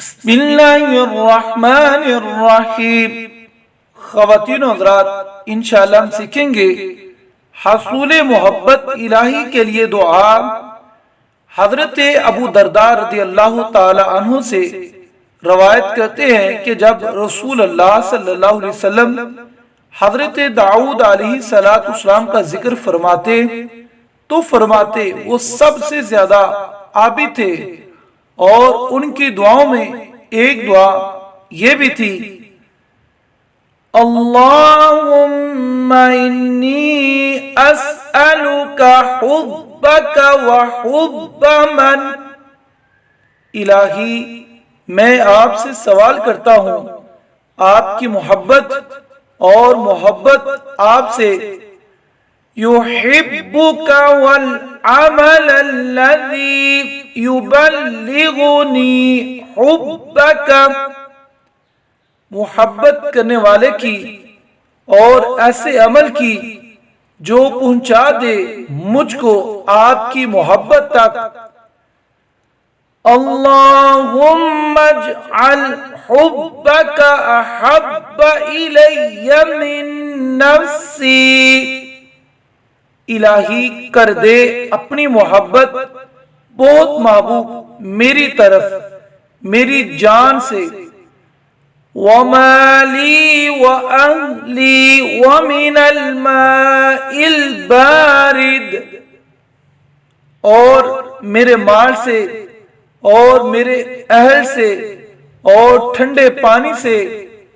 بسم اللہ الرحمن الرحیم۔ خواتین و حضرات، انشاءاللہ ہم سیکھیں گے حصول محبت الہی کے لیے دعا۔ حضرت ابو درداء رضی اللہ تعالی عنہ سے روایت کرتے ہیں کہ جب رسول اللہ صلی اللہ علیہ وسلم حضرت داؤد علیہ السلام کا ذکر فرماتے تو فرماتے وہ سب سے زیادہ عابد تھے، اور ان کی دعاؤں میں ایک دعا یہ بھی تھی، اللہم انی اسألک حبک وحب من، الہی میں آپ سے سوال کرتا ہوں آپ کی محبت اور محبت آپ سے، یحبک والعمل الذی یبلغنی حبک، محبت کرنے والے کی اور ایسے عمل کی جو پہنچا دے مجھ کو آپ کی محبت تک۔ اللہم اجعل حبک احب الی من نفسی، الہی کر دے اپنی محبت بہت محبوب میری طرف میری جان سے، وَمَالِي وَأَهْلِي وَمِنَ الْمَاءِ الْبَارِدِ، اور میرے مال سے اور میرے اہل سے اور ٹھنڈے پانی سے،